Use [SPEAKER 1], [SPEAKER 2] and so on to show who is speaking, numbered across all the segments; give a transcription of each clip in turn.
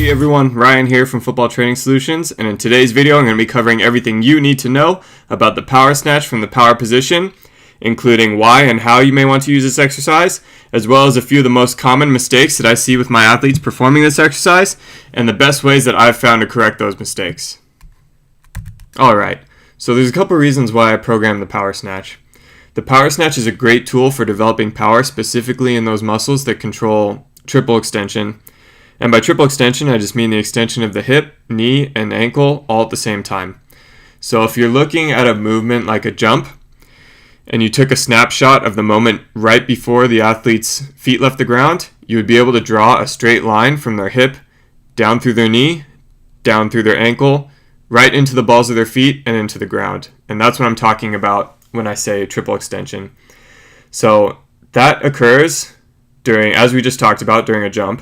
[SPEAKER 1] Hey everyone, Ryan here from Football Training Solutions, and in today's video I'm going to be covering everything you need to know about the power snatch from the power position, including why and how you may want to use this exercise, as well as a few of the most common mistakes that I see with my athletes performing this exercise, and the best ways that I've found to correct those mistakes. Alright, so there's a couple reasons why I programmed the power snatch. The power snatch is a great tool for developing power specifically in those muscles that control triple extension. And by triple extension, I just mean the extension of the hip, knee, and ankle all at the same time. So if you're looking at a movement like a jump, and you took a snapshot of the moment right before the athlete's feet left the ground, you would be able to draw a straight line from their hip, down through their knee, down through their ankle, right into the balls of their feet, and into the ground. And that's what I'm talking about when I say triple extension. So that occurs during, as we just talked about, during a jump.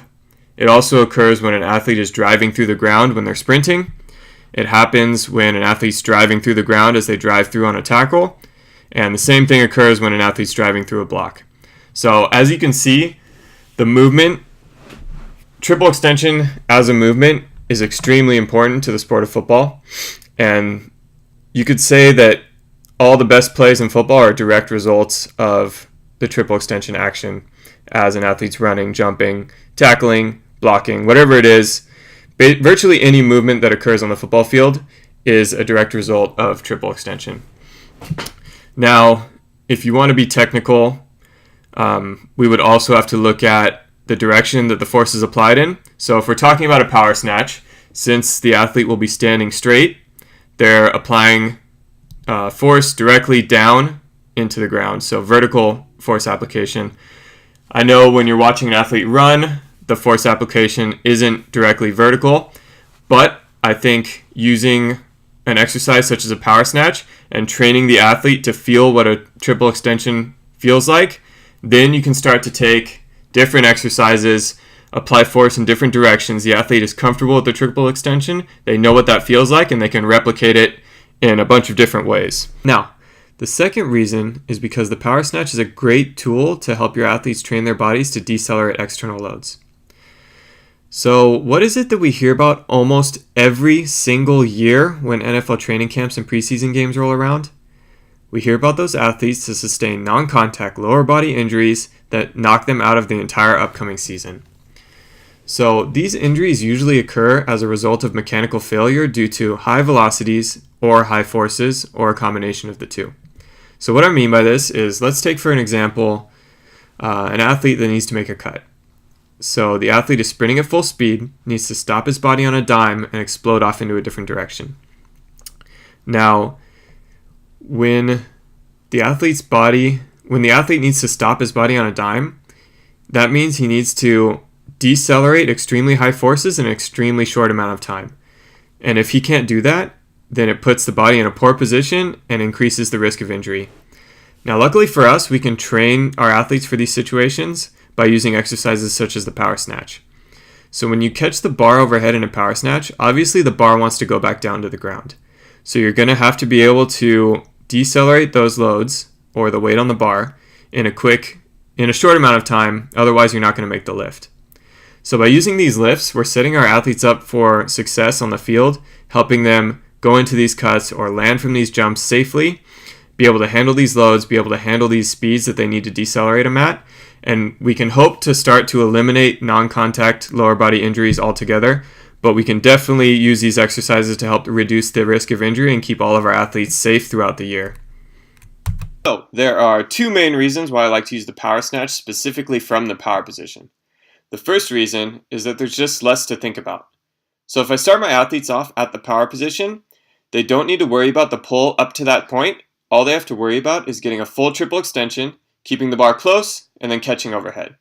[SPEAKER 1] It also occurs when an athlete is driving through the ground when they're sprinting. It happens when an athlete's driving through the ground as they drive through on a tackle. And the same thing occurs when an athlete's driving through a block. So as you can see, the movement, triple extension as a movement is extremely important to the sport of football. And you could say that all the best plays in football are direct results of the triple extension action as an athlete's running, jumping, tackling, blocking, whatever it is. Virtually any movement that occurs on the football field is a direct result of triple extension. Now, if you want to be technical, we would also have to look at the direction that the force is applied in. So if we're talking about a power snatch, since the athlete will be standing straight, they're applying force directly down into the ground, so vertical force application. I know when you're watching an athlete run, the force application isn't directly vertical, but I think using an exercise such as a power snatch and training the athlete to feel what a triple extension feels like, then you can start to take different exercises, apply force in different directions. The athlete is comfortable with the triple extension, they know what that feels like, and they can replicate it in a bunch of different ways. Now, the second reason is because the power snatch is a great tool to help your athletes train their bodies to decelerate external loads. So what is it that we hear about almost every single year when NFL training camps and preseason games roll around? We hear about those athletes to sustain non-contact lower body injuries that knock them out of the entire upcoming season. So these injuries usually occur as a result of mechanical failure due to high velocities or high forces or a combination of the two. So what I mean by this is, let's take for an example an athlete that needs to make a cut. So the athlete is sprinting at full speed, needs to stop his body on a dime and explode off into a different direction. Now, when the athlete needs to stop his body on a dime, that means he needs to decelerate extremely high forces in an extremely short amount of time. And if he can't do that, then it puts the body in a poor position and increases the risk of injury. Now, luckily for us, we can train our athletes for these situations by using exercises such as the power snatch. So when you catch the bar overhead in a power snatch, obviously the bar wants to go back down to the ground. So you're going to have to be able to decelerate those loads, or the weight on the bar, in a short amount of time, otherwise you're not going to make the lift. So by using these lifts, we're setting our athletes up for success on the field, helping them go into these cuts or land from these jumps safely, be able to handle these loads, be able to handle these speeds that they need to decelerate them at, and we can hope to start to eliminate non-contact lower body injuries altogether, but we can definitely use these exercises to help reduce the risk of injury and keep all of our athletes safe throughout the year. So there are two main reasons why I like to use the power snatch specifically from the power position. The first reason is that there's just less to think about. So if I start my athletes off at the power position, they don't need to worry about the pull up to that point. All they have to worry about is getting a full triple extension, keeping the bar close, and then catching overhead.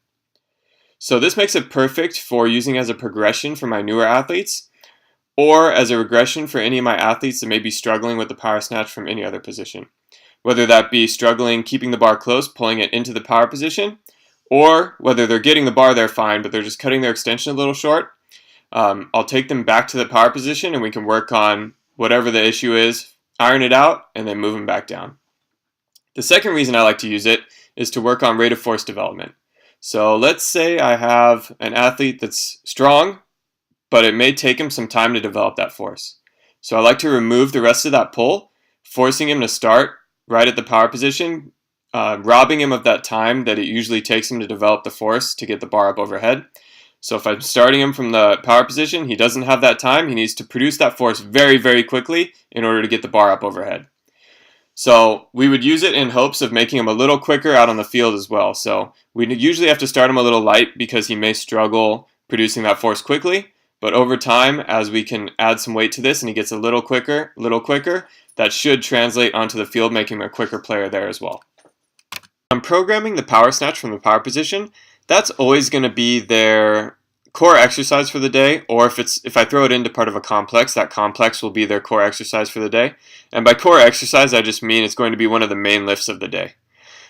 [SPEAKER 1] So this makes it perfect for using as a progression for my newer athletes, or as a regression for any of my athletes that may be struggling with the power snatch from any other position. Whether that be struggling keeping the bar close, pulling it into the power position, or whether they're getting the bar there fine, but they're just cutting their extension a little short, I'll take them back to the power position and we can work on whatever the issue is, iron it out, and then move them back down. The second reason I like to use it is to work on rate of force development. So let's say I have an athlete that's strong, but it may take him some time to develop that force. So I like to remove the rest of that pull, forcing him to start right at the power position, robbing him of that time that it usually takes him to develop the force to get the bar up overhead. So if I'm starting him from the power position, he doesn't have that time. He needs to produce that force very, very quickly in order to get the bar up overhead. So we would use it in hopes of making him a little quicker out on the field as well. So we usually have to start him a little light because he may struggle producing that force quickly. But over time, as we can add some weight to this and he gets a little quicker, that should translate onto the field, making him a quicker player there as well. I'm programming the power snatch from the power position. That's always going to be their core exercise for the day, or if I throw it into part of a complex, that complex will be their core exercise for the day. And by core exercise, I just mean it's going to be one of the main lifts of the day.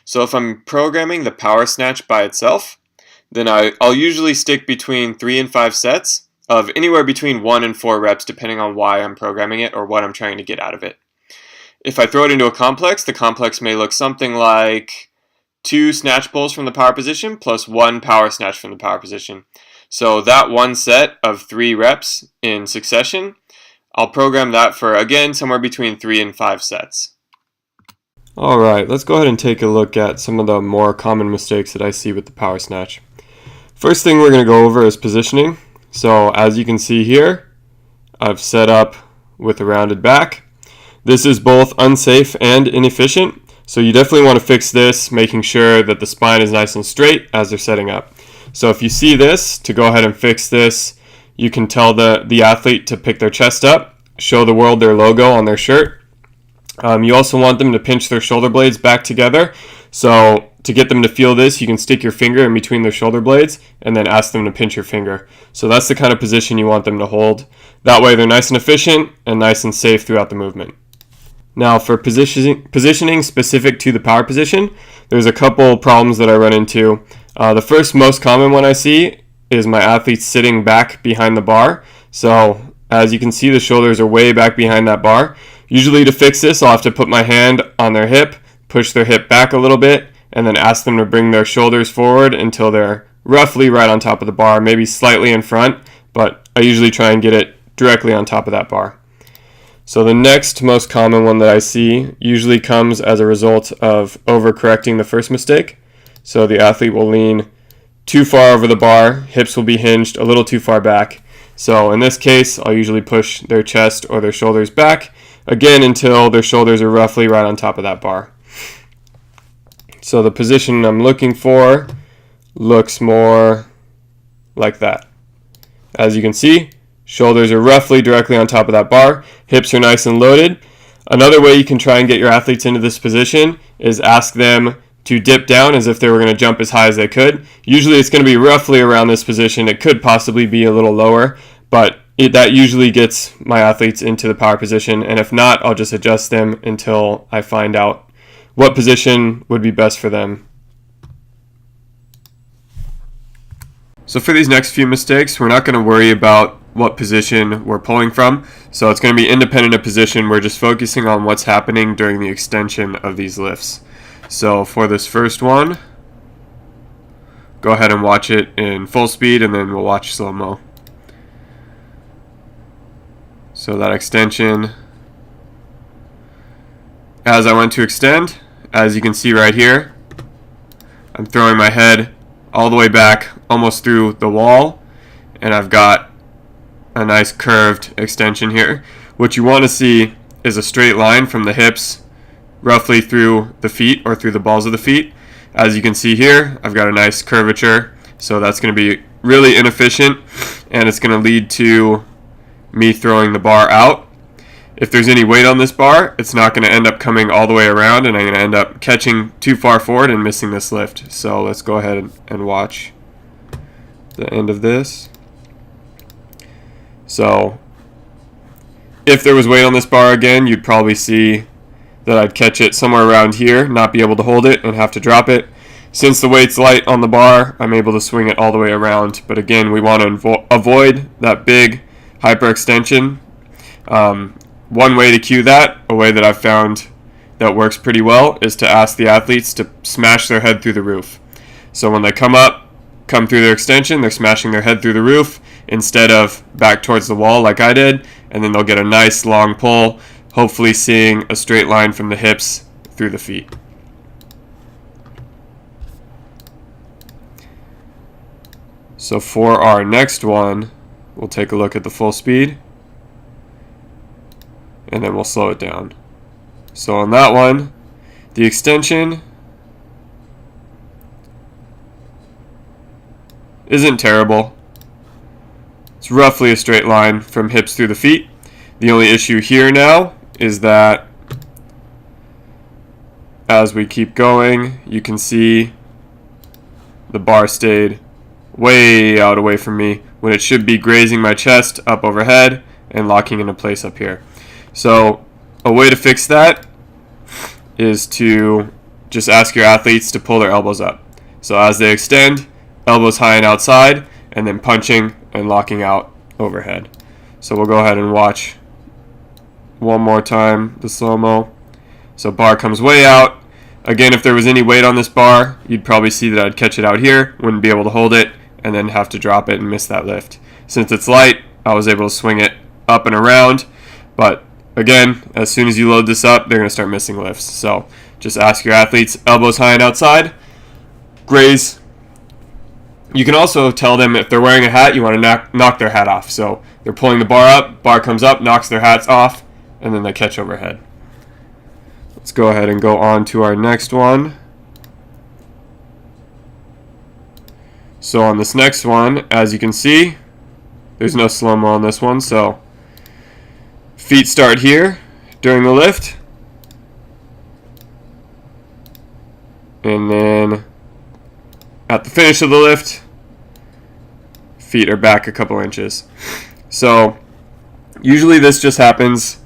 [SPEAKER 1] So if I'm programming the power snatch by itself, then I'll usually stick between 3 and 5 sets of anywhere between 1 and 4 reps, depending on why I'm programming it or what I'm trying to get out of it. If I throw it into a complex, the complex may look something like 2 snatch pulls from the power position plus 1 power snatch from the power position. So that one set of 3 reps in succession, I'll program that for, again, somewhere between 3 and 5 sets.
[SPEAKER 2] Alright, let's go ahead and take a look at some of the more common mistakes that I see with the power snatch. First thing we're going to go over is positioning. So as you can see here, I've set up with a rounded back. This is both unsafe and inefficient, so you definitely want to fix this, making sure that the spine is nice and straight as they're setting up. So if you see this, to go ahead and fix this, you can tell the athlete to pick their chest up, show the world their logo on their shirt. You also want them to pinch their shoulder blades back together. So to get them to feel this, you can stick your finger in between their shoulder blades and then ask them to pinch your finger. So that's the kind of position you want them to hold. That way they're nice and efficient and nice and safe throughout the movement. Now for positioning specific to the power position, there's a couple problems that I run into. The first most common one I see is my athletes sitting back behind the bar. So as you can see, the shoulders are way back behind that bar. Usually to fix this, I'll have to put my hand on their hip, push their hip back a little bit, and then ask them to bring their shoulders forward until they're roughly right on top of the bar, maybe slightly in front, but I usually try and get it directly on top of that bar. So the next most common one that I see usually comes as a result of overcorrecting the first mistake. So the athlete will lean too far over the bar, hips will be hinged a little too far back. So in this case, I'll usually push their chest or their shoulders back, again until their shoulders are roughly right on top of that bar. So the position I'm looking for looks more like that. As you can see, shoulders are roughly directly on top of that bar, hips are nice and loaded. Another way you can try and get your athletes into this position is ask them to dip down as if they were going to jump as high as they could. Usually it's going to be roughly around this position. It could possibly be a little lower, but that usually gets my athletes into the power position, and if not, I'll just adjust them until I find out what position would be best for them. So for these next few mistakes, we're not going to worry about what position we're pulling from. So it's going to be independent of position. We're just focusing on what's happening during the extension of these lifts. So for this first one, go ahead and watch it in full speed and then we'll watch slow-mo. So that extension, as I went to extend, as you can see right here, I'm throwing my head all the way back almost through the wall, and I've got a nice curved extension here. What you want to see is a straight line from the hips roughly through the feet or through the balls of the feet. As you can see here, I've got a nice curvature, so that's going to be really inefficient and it's going to lead to me throwing the bar out. If there's any weight on this bar, it's not going to end up coming all the way around and I'm going to end up catching too far forward and missing this lift. So let's go ahead and watch the end of this. So if there was weight on this bar again, you'd probably see that I'd catch it somewhere around here, not be able to hold it and have to drop it. Since the weight's light on the bar, I'm able to swing it all the way around. But again, we want to avoid that big hyperextension. One way to cue that, a way that I've found that works pretty well, is to ask the athletes to smash their head through the roof. So when they come through their extension, they're smashing their head through the roof, instead of back towards the wall like I did, and then they'll get a nice long pull, hopefully seeing a straight line from the hips through the feet. So for our next one, we'll take a look at the full speed, and then we'll slow it down. So on that one, the extension isn't terrible. It's roughly a straight line from hips through the feet. The only issue here now is that as we keep going, you can see the bar stayed way out away from me when it should be grazing my chest up overhead and locking into place up here. So a way to fix that is to just ask your athletes to pull their elbows up. So as they extend, elbows high and outside, and then punching and locking out overhead. So we'll go ahead and watch one more time the slow-mo. So bar comes way out. Again, if there was any weight on this bar, you'd probably see that I'd catch it out here, wouldn't be able to hold it, and then have to drop it and miss that lift. Since it's light, I was able to swing it up and around, but again, as soon as you load this up, they're going to start missing lifts. So just ask your athletes, elbows high and outside, graze. You can also tell them if they're wearing a hat, you want to knock their hat off. So they're pulling the bar up, bar comes up, knocks their hats off, and then they catch overhead. Let's go ahead and go on to our next one. So on this next one, as you can see, there's no slow-mo on this one. So feet start here during the lift, and then at the finish of the lift, feet are back a couple inches. So usually this just happens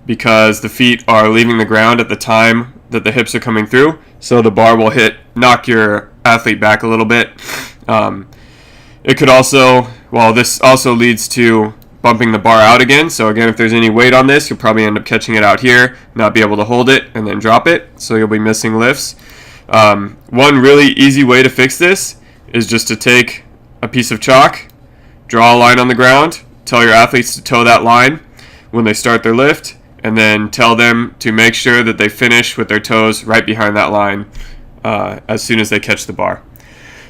[SPEAKER 2] because the feet are leaving the ground at the time that the hips are coming through. So the bar will knock your athlete back a little bit. It could also, this also leads to bumping the bar out again. So again, if there's any weight on this, you'll probably end up catching it out here, not be able to hold it, and then drop it. So you'll be missing lifts. One really easy way to fix this is just to take a piece of chalk, draw a line on the ground, tell your athletes to toe that line when they start their lift, and then tell them to make sure that they finish with their toes right behind that line as soon as they catch the bar.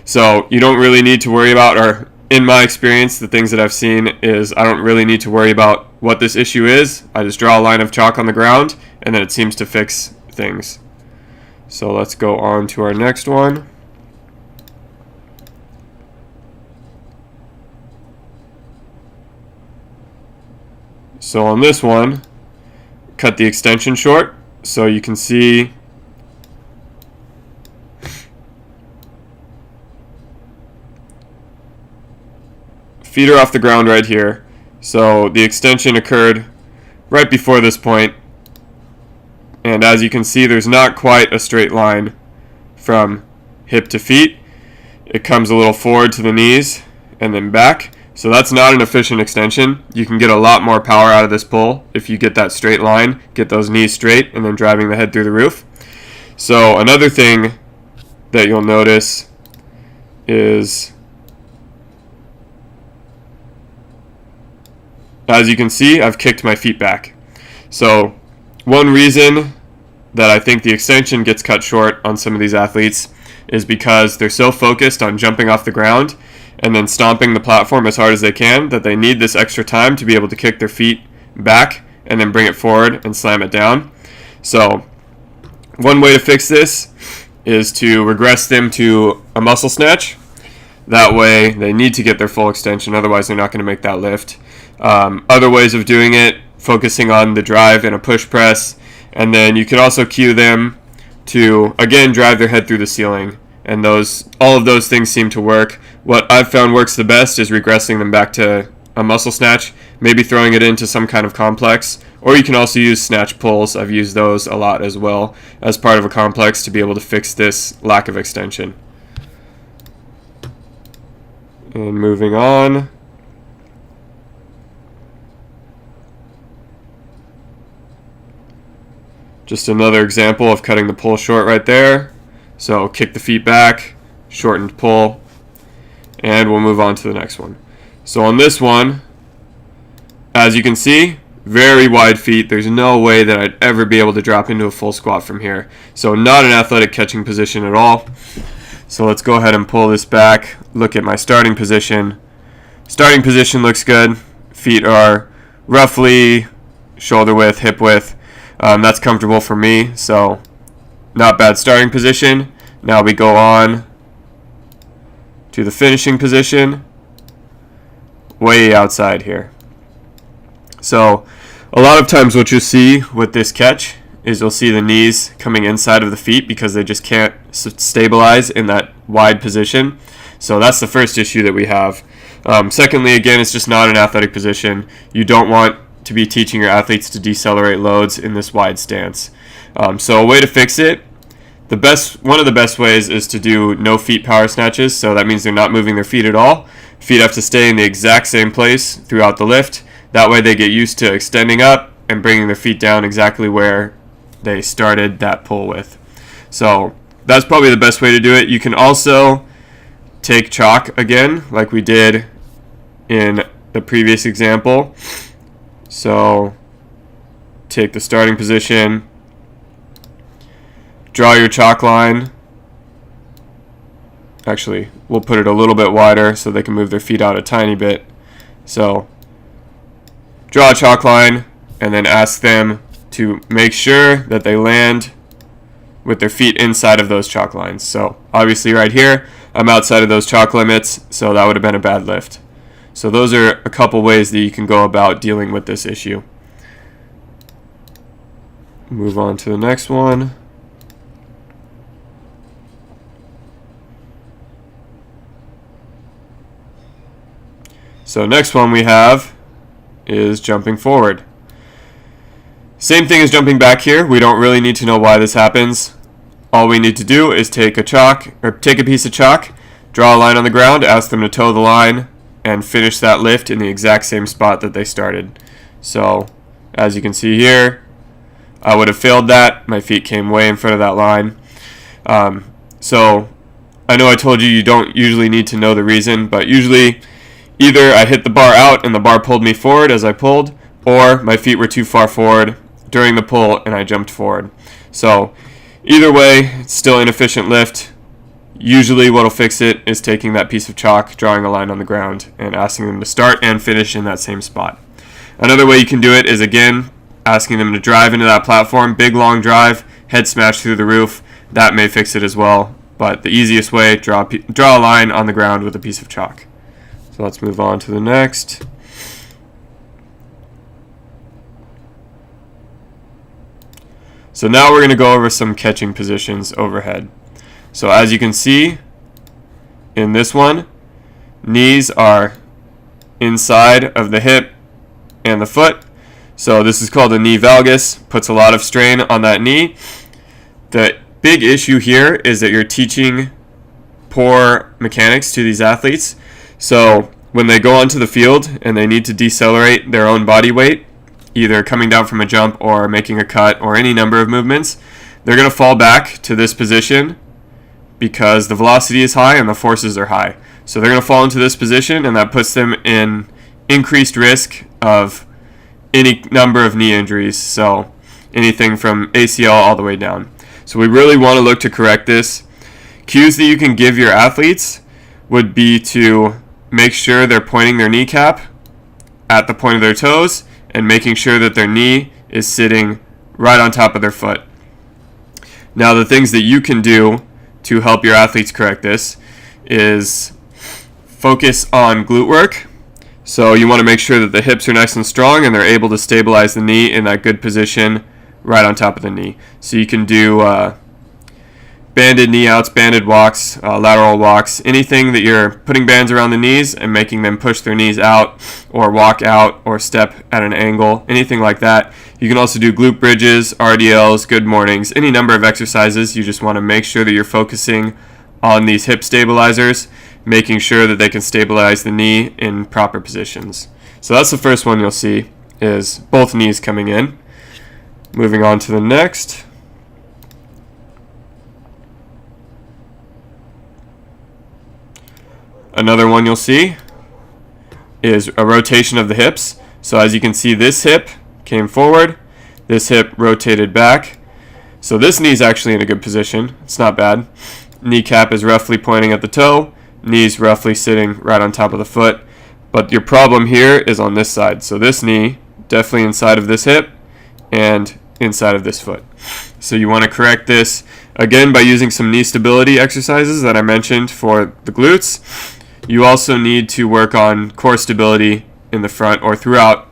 [SPEAKER 2] So you don't really need to worry about, or in my experience, the things that I've seen is I don't really need to worry about what this issue is. I just draw a line of chalk on the ground, and then it seems to fix things. So let's go on to our next one. So on this one, cut the extension short so you can see feet are off the ground right here. So the extension occurred right before this point, and as you can see, there's not quite a straight line from hip to feet. It comes a little forward to the knees and then back. So that's not an efficient extension. You can get a lot more power out of this pull if you get that straight line, get those knees straight, and then driving the head through the roof. So another thing that you'll notice is, as you can see, I've kicked my feet back. So one reason that I think the extension gets cut short on some of these athletes is because they're so focused on jumping off the ground and then stomping the platform as hard as they can that they need this extra time to be able to kick their feet back and then bring it forward and slam it down. So one way to fix this is to regress them to a muscle snatch. That way they need to get their full extension, otherwise they're not going to make that lift. Other ways of doing it, focusing on the drive and a push press, and then you can also cue them to, again, drive their head through the ceiling. And all of those things seem to work. What I've found works the best is regressing them back to a muscle snatch, maybe throwing it into some kind of complex, or you can also use snatch pulls. I've used those a lot as well as part of a complex to be able to fix this lack of extension. And moving on. Just another example of cutting the pull short right there. So kick the feet back, shortened pull, and we'll move on to the next one. So on this one, as you can see, very wide feet. There's no way that I'd ever be able to drop into a full squat from here. So not an athletic catching position at all. So let's go ahead and pull this back. Look at my starting position. Starting position looks good. Feet are roughly shoulder width, hip width. That's comfortable for me. So not bad starting position. Now we go on to the finishing position. Way outside here. So a lot of times what you'll see with this catch is you'll see the knees coming inside of the feet because they just can't stabilize in that wide position. So that's the first issue that we have. Secondly, again, it's just not an athletic position. You don't want to be teaching your athletes to decelerate loads in this wide stance. So a way to fix it, one of the best ways is to do no feet power snatches. So that means they're not moving their feet at all. Feet have to stay in the exact same place throughout the lift. That way they get used to extending up and bringing their feet down exactly where they started that pull with. So that's probably the best way to do it. You can also take chalk again, like we did in the previous example. So take the starting position, draw your chalk line. Actually, we'll put it a little bit wider so they can move their feet out a tiny bit. So draw a chalk line and then ask them to make sure that they land with their feet inside of those chalk lines. So obviously right here, I'm outside of those chalk limits, so that would have been a bad lift. So those are a couple ways that you can go about dealing with this issue. Move on to the next one. So next one we have is jumping forward. Same thing as jumping back here. We don't really need to know why this happens. All we need to do is take a piece of chalk, draw a line on the ground, ask them to toe the line, and finish that lift in the exact same spot that they started. So as you can see here, I would have failed that. My feet came way in front of that line. So I know I told you don't usually need to know the reason, but usually either I hit the bar out and the bar pulled me forward as I pulled, or my feet were too far forward during the pull and I jumped forward. So either way, it's still inefficient lift. Usually what'll fix it is taking that piece of chalk, drawing a line on the ground, and asking them to start and finish in that same spot. Another way you can do it is, again, asking them to drive into that platform, big long drive, head smash through the roof. That may fix it as well, but the easiest way, draw a line on the ground with a piece of chalk. So let's move on to the next. So now we're going to go over some catching positions overhead. So as you can see in this one, knees are inside of the hip and the foot. So this is called a knee valgus, puts a lot of strain on that knee. The big issue here is that you're teaching poor mechanics to these athletes. So when they go onto the field and they need to decelerate their own body weight, either coming down from a jump or making a cut or any number of movements, they're going to fall back to this position because the velocity is high and the forces are high. So they're going to fall into this position, and that puts them in increased risk of any number of knee injuries. So anything from ACL all the way down. So we really want to look to correct this. Cues that you can give your athletes would be to make sure they're pointing their kneecap at the point of their toes and making sure that their knee is sitting right on top of their foot. Now, the things that you can do to help your athletes correct this is focus on glute work. So you want to make sure that the hips are nice and strong and they're able to stabilize the knee in that good position right on top of the knee. So you can do banded knee outs, banded walks, lateral walks, anything that you're putting bands around the knees and making them push their knees out or walk out or step at an angle, anything like that. You can also do glute bridges, RDLs, good mornings, any number of exercises. You just want to make sure that you're focusing on these hip stabilizers, making sure that they can stabilize the knee in proper positions. So that's the first one you'll see, is both knees coming in. Moving on to the next. Another one you'll see
[SPEAKER 1] is a rotation of the hips. So as you can see, this hip came forward, this hip rotated back. So this knee is actually in a good position. It's not bad. Kneecap is roughly pointing at the toe, knee's roughly sitting right on top of the foot. But your problem here is on this side. So this knee, definitely inside of this hip and inside of this foot. So you want to correct this, again, by using some knee stability exercises that I mentioned for the glutes. You also need to work on core stability in the front or throughout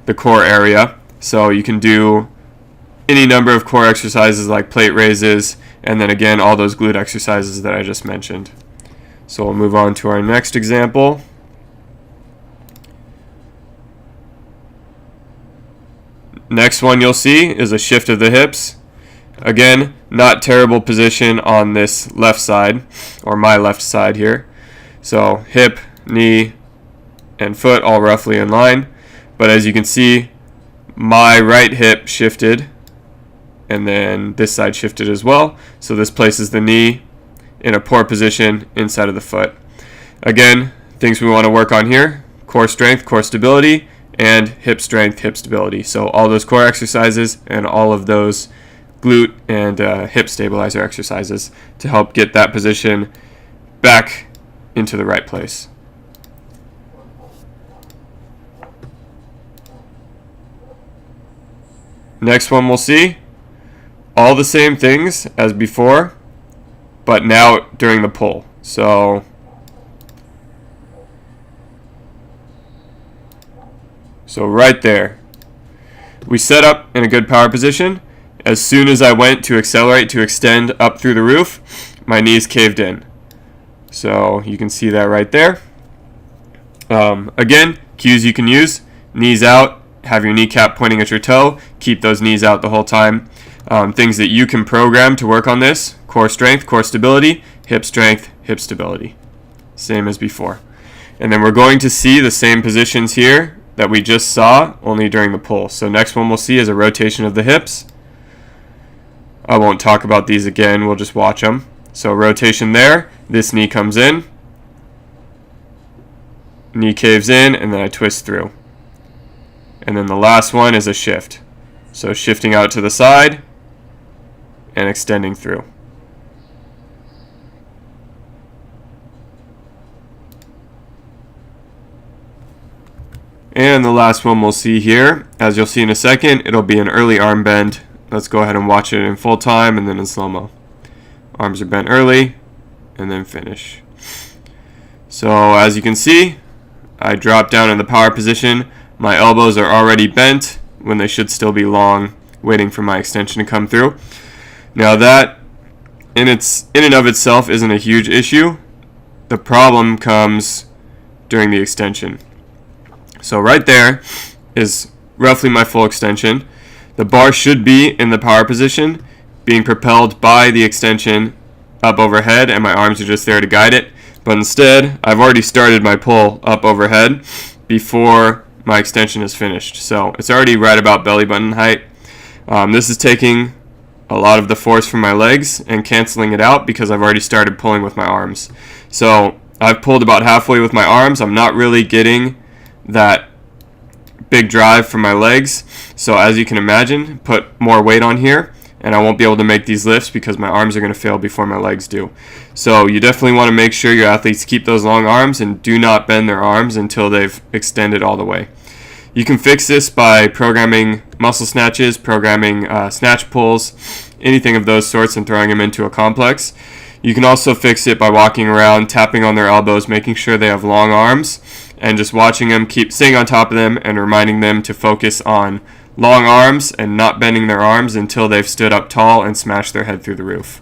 [SPEAKER 1] the core area. So you can do any number of core exercises like plate raises, and then again, all those glute exercises that I just mentioned. So we'll move on to our next example. Next one you'll see is a shift of the hips. Again, not terrible position on this left side, or my left side here. So hip, knee, and foot all roughly in line. But as you can see, my right hip shifted, and then this side shifted as well. So this places the knee in a poor position inside of the foot. Again, things we want to work on here: core strength, core stability, and hip strength, hip stability. So all those core exercises and all of those glute and hip stabilizer exercises to help get that position back into the right place. Next one we'll see, all the same things as before, but now during the pull. So right there, we set up in a good power position. As soon as I went to accelerate to extend up through the roof, my knees caved in. So you can see that right there. Again, cues you can use: knees out, have your kneecap pointing at your toe, keep those knees out the whole time. Things that you can program to work on this: core strength, core stability, hip strength, hip stability. Same as before. And then we're going to see the same positions here that we just saw, only during the pull. So next one we'll see is a rotation of the hips. I won't talk about these again, we'll just watch them. So rotation there, this knee comes in, knee caves in, and then I twist through. And then the last one is a shift. So shifting out to the side and extending through. And the last one we'll see here, as you'll see in a second, it'll be an early arm bend. Let's go ahead and watch it in full time and then in slow-mo. Arms are bent early and then finish. So as you can see, I drop down in the power position. My elbows are already bent when they should still be long, waiting for my extension to come through. Now that in and of itself isn't a huge issue. The problem comes during the extension. So right there is roughly my full extension. The bar should be in the power position, being propelled by the extension up overhead, and my arms are just there to guide it. But instead, I've already started my pull up overhead before my extension is finished. So it's already right about belly button height. This is taking a lot of the force from my legs and canceling it out because I've already started pulling with my arms. So I've pulled about halfway with my arms. I'm not really getting that big drive from my legs. So as you can imagine, put more weight on here and I won't be able to make these lifts because my arms are going to fail before my legs do. So you definitely want to make sure your athletes keep those long arms and do not bend their arms until they've extended all the way. You can fix this by programming muscle snatches, programming snatch pulls, anything of those sorts, and throwing them into a complex. You can also fix it by walking around, tapping on their elbows, making sure they have long arms, and just watching them, keep staying on top of them and reminding them to focus on long arms and not bending their arms until they've stood up tall and smashed their head through the roof.